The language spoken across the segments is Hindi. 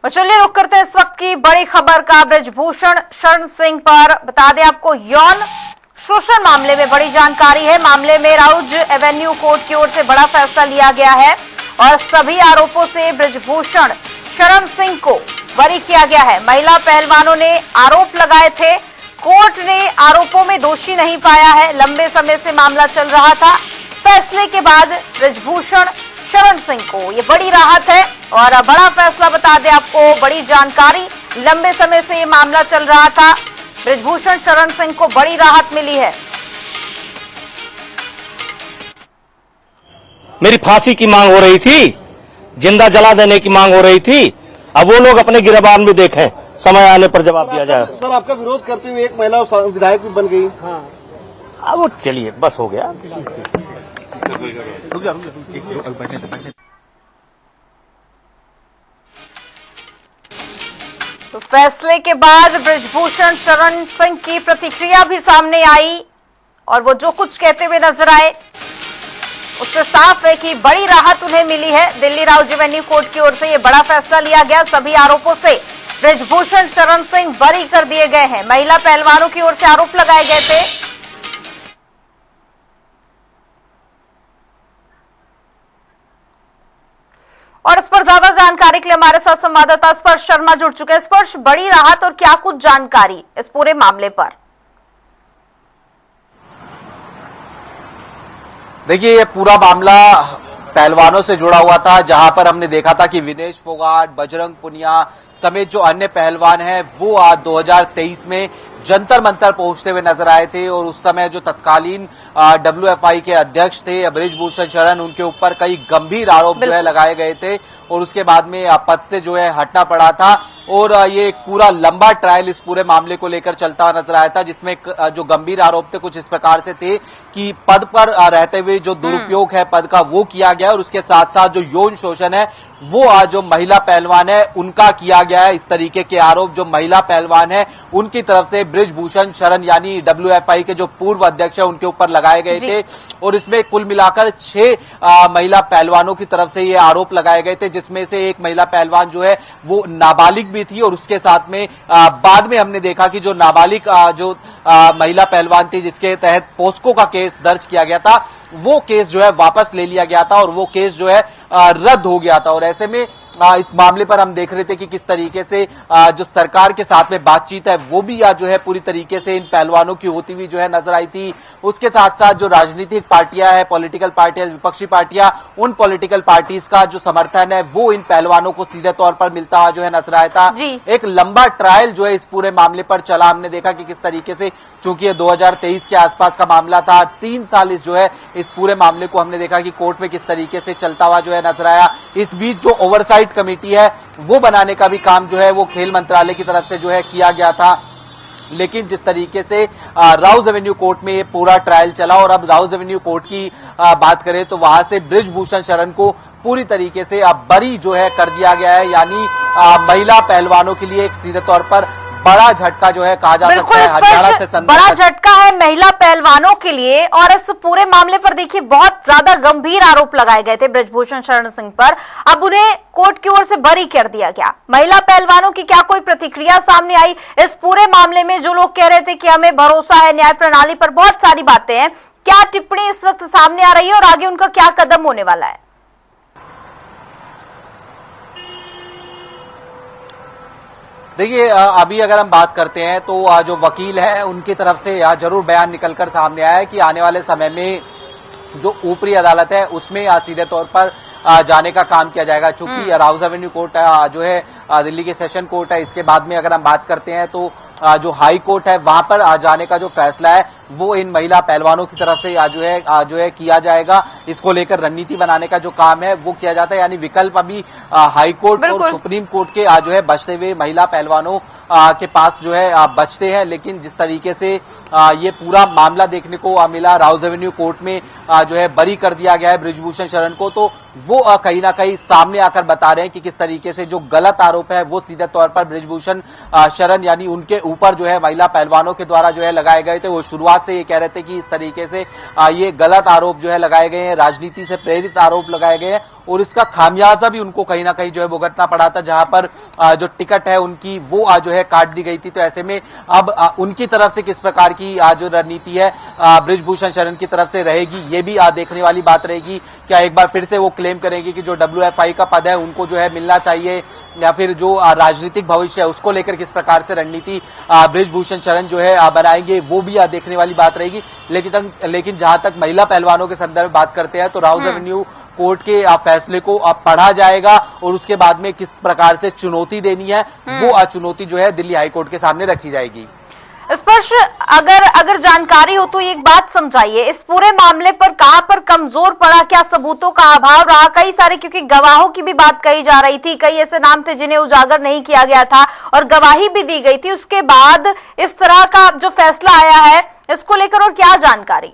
और चलिए रुक करते हैं इस वक्त की बड़ी खबर का। ब्रजभूषण शरण सिंह पर बता दें आपको, यौन शोषण मामले में बड़ी जानकारी है। मामले में राउज एवेन्यू कोर्ट की ओर से बड़ा फैसला लिया गया है और सभी आरोपों से ब्रजभूषण शरण सिंह को बरी किया गया है। महिला पहलवानों ने आरोप लगाए थे, कोर्ट ने आरोपों में दोषी नहीं पाया है। लंबे समय से मामला चल रहा था। फैसले के बाद ब्रजभूषण शरण सिंह को ये बड़ी राहत है और बड़ा फैसला बता दें आपको, बड़ी जानकारी। लंबे समय से ये मामला चल रहा था, ब्रजभूषण शरण सिंह को बड़ी राहत मिली है। मेरी फांसी की मांग हो रही थी, जिंदा जला देने की मांग हो रही थी। अब वो लोग अपने गिरबान में देखें, समय आने पर जवाब दिया जाए। सर, आपका विरोध करते हुए एक महिला विधायक भी बन गई। हाँ, अब वो चलिए बस हो गया। तो फैसले के बाद ब्रजभूषण शरण सिंह की प्रतिक्रिया भी सामने आई और वो जो कुछ कहते हुए नजर आए उससे साफ है कि बड़ी राहत उन्हें मिली है। दिल्ली राउज एवेन्यू कोर्ट की ओर से ये बड़ा फैसला लिया गया। सभी आरोपों से ब्रजभूषण शरण सिंह बरी कर दिए गए हैं। महिला पहलवानों की ओर से आरोप लगाए गए थे। और इस पर ज्यादा जानकारी के लिए हमारे साथ संवाददाता स्पर्श शर्मा जुड़ चुके हैं। स्पर्श, बड़ी राहत और क्या कुछ जानकारी इस पूरे मामले पर? देखिए, ये पूरा मामला पहलवानों से जुड़ा हुआ था, जहां पर हमने देखा था कि विनेश फोगाट, बजरंग पुनिया समेत जो अन्य पहलवान हैं वो आज 2023 में जंतर मंतर पहुंचते हुए नजर आए थे। और उस समय जो तत्कालीन WFI के अध्यक्ष थे ब्रजभूषण शरण, उनके ऊपर कई गंभीर आरोप जो है लगाए गए थे और उसके बाद में पद से जो है हटना पड़ा था। और ये एक पूरा लंबा ट्रायल इस पूरे मामले को लेकर चलता हुआ नजर आया था, जिसमें जो गंभीर आरोप थे कुछ इस प्रकार से थे कि पद पर रहते हुए जो दुरुपयोग है पद का वो किया गया और उसके साथ साथ जो यौन शोषण है वो आज जो महिला पहलवान है उनका किया गया है। इस तरीके के आरोप जो महिला पहलवान है उनकी तरफ से ब्रजभूषण शरण यानी WFI के जो पूर्व अध्यक्ष है उनके ऊपर लगाए गए थे। और इसमें कुल मिलाकर 6 महिला पहलवानों की तरफ से ये आरोप लगाए गए थे, जिसमें से एक महिला पहलवान जो है वो नाबालिग भी थी। और उसके साथ में बाद में हमने देखा कि जो नाबालिग जो महिला पहलवान थी जिसके तहत पोस्को का केस दर्ज किया गया था, वो केस जो है वापस ले लिया गया था और वो केस जो है रद्द हो गया था। और ऐसे में इस मामले पर हम देख रहे थे कि किस तरीके से जो सरकार के साथ में बातचीत है वो भी जो है पूरी तरीके से इन पहलवानों की होती हुई जो है नजर आई थी। उसके साथ साथ जो राजनीतिक पार्टियां हैं, पॉलिटिकल पार्टियां, विपक्षी पार्टियां, उन पॉलिटिकल पार्टीज का जो समर्थन है वो इन पहलवानों को सीधे तौर पर मिलता हुआ जो है नजर आया था। एक लंबा ट्रायल जो है इस पूरे मामले पर चला। हमने देखा कि किस तरीके से, चूंकि ये 2023 के आसपास का मामला था, 3 साल इस पूरे मामले को हमने देखा कि कोर्ट में किस तरीके से चलता हुआ जो है नजर आया। इस बीच जो ओवरसाइट कमेटी है वो बनाने का भी काम जो है वो खेल मंत्रालय की तरफ से जो है किया गया था। लेकिन जिस तरीके से राउज एवेन्यू कोर्ट में ये पूरा ट्रायल चला और अब राउज एवेन्यू कोर्ट की बात करें तो वहां से ब्रजभूषण शरण को पूरी तरीके से अब बरी जो है कर दिया गया है। यानी महिला पहलवानों के लिए एक सीधे तौर पर बड़ा झटका जो है कहा जा सकता है। हरियाणा से बड़ा झटका है महिला पहलवानों के लिए। और इस पूरे मामले पर देखिए, बहुत ज्यादा गंभीर आरोप लगाए गए थे ब्रजभूषण शरण सिंह पर, अब उन्हें कोर्ट की ओर से बरी कर दिया गया। महिला पहलवानों की क्या कोई प्रतिक्रिया सामने आई इस पूरे मामले में? जो लोग कह रहे थे कि हमें भरोसा है न्याय प्रणाली पर, बहुत सारी बातें हैं, क्या टिप्पणी इस वक्त सामने आ रही है और आगे उनका क्या कदम होने वाला है? देखिए, अभी अगर हम बात करते हैं तो जो वकील है उनकी तरफ से जरूर बयान निकलकर सामने आया है कि आने वाले समय में जो ऊपरी अदालत है उसमें सीधे तौर पर जाने का काम किया जाएगा। चूंकि राउज एवेन्यू कोर्ट जो है दिल्ली की सेशन कोर्ट है, इसके बाद में अगर हम बात करते हैं तो जो हाई कोर्ट है वहां पर जाने का जो फैसला है वो इन महिला पहलवानों की तरफ से जो है किया जाएगा। इसको लेकर रणनीति बनाने का जो काम है वो किया जाता है। यानी विकल्प अभी हाई कोर्ट और सुप्रीम कोर्ट के जो है बचते हुए महिला पहलवानों के पास जो है बचते हैं। लेकिन जिस तरीके से ये पूरा मामला देखने को मिला, राउज एवेन्यू कोर्ट में जो है बरी कर दिया गया है ब्रजभूषण शरण को, तो वो कहीं ना कहीं सामने आकर बता रहे हैं कि किस तरीके से जो गलत आरोप है वो सीधे तौर पर ब्रजभूषण शरण यानी उनके ऊपर जो है महिला पहलवानों के द्वारा जो है लगाए गए थे। वो शुरुआत से ये कह रहे थे कि इस तरीके से ये गलत आरोप जो है लगाए गए हैं, राजनीति से प्रेरित आरोप लगाए गए हैं और इसका खामियाजा भी उनको कहीं ना कहीं जो है भुगतना पड़ा था, जहां पर जो टिकट है उनकी वो जो है काट दी गई थी। तो ऐसे में अब उनकी तरफ से किस प्रकार की जो रणनीति है बृजभूषण शरण की तरफ से रहेगी, ये भी देखने वाली बात रहेगी। क्या एक बार फिर से वो क्लेम करेंगे कि जो WFI का पद है उनको जो है मिलना चाहिए, या फिर जो राजनीतिक भविष्य है उसको लेकर किस प्रकार से रणनीति बृजभूषण शरण जो है बनाएंगे, वो भी देखने वाली बात रहेगी। लेकिन जहां तक महिला पहलवानों के संदर्भ में बात करते हैं तो राउज एवेन्यू कोर्ट के फैसले को अब पढ़ा जाएगा और उसके बाद में किस प्रकार से चुनौती देनी है वो चुनौती जो है दिल्ली हाईकोर्ट के सामने रखी जाएगी। स्पर्श, अगर जानकारी हो तो एक बात समझाइए, इस पूरे मामले पर कहां पर कमजोर पड़ा, क्या सबूतों का अभाव रहा? कई सारे, क्योंकि गवाहों की भी बात कही जा रही थी, कई ऐसे नाम थे जिन्हें उजागर नहीं किया गया था और गवाही भी दी गई थी, उसके बाद इस तरह का जो फैसला आया है, इसको लेकर और क्या जानकारी?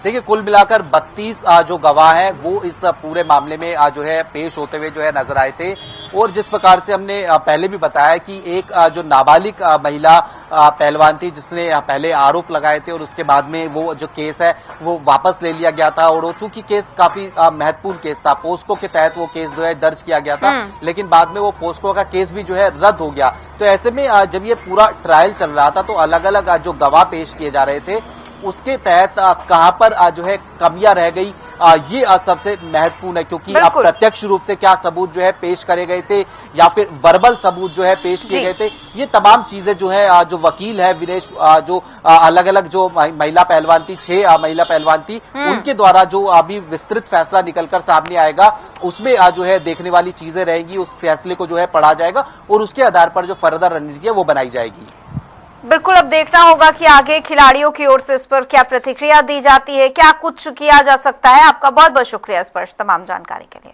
देखिए, कुल मिलाकर 32 जो गवाह हैं वो इस पूरे मामले में जो है पेश होते हुए जो है नजर आए थे। और जिस प्रकार से हमने पहले भी बताया कि एक जो नाबालिग महिला पहलवान थी जिसने पहले आरोप लगाए थे और उसके बाद में वो जो केस है वो वापस ले लिया गया था, और चूंकि केस काफी महत्वपूर्ण केस था, पोस्को के तहत वो केस जो है दर्ज किया गया था, लेकिन बाद में वो पोस्को का केस भी जो है रद्द हो गया। तो ऐसे में जब ये पूरा ट्रायल चल रहा था तो अलग अलग जो गवाह पेश किए जा रहे थे उसके तहत कहां पर जो है कमियां रह गई, ये सबसे महत्वपूर्ण है, क्योंकि अब प्रत्यक्ष रूप से क्या सबूत जो है पेश करे गए थे या फिर वर्बल सबूत जो है पेश किए गए थे, ये तमाम चीजें जो है जो वकील है विनेश, जो अलग अलग जो महिला पहलवान थी, 6 महिला पहलवान थी, उनके द्वारा जो अभी विस्तृत फैसला निकलकर सामने आएगा उसमें जो है देखने वाली चीजें रहेंगी। उस फैसले को जो है पढ़ा जाएगा और उसके आधार पर जो फर्दर रणनीति है वो बनाई जाएगी। बिल्कुल, अब देखना होगा कि आगे खिलाड़ियों की ओर से इस पर क्या प्रतिक्रिया दी जाती है, क्या कुछ किया जा सकता है। आपका बहुत बहुत शुक्रिया स्पर्श तमाम जानकारी के लिए।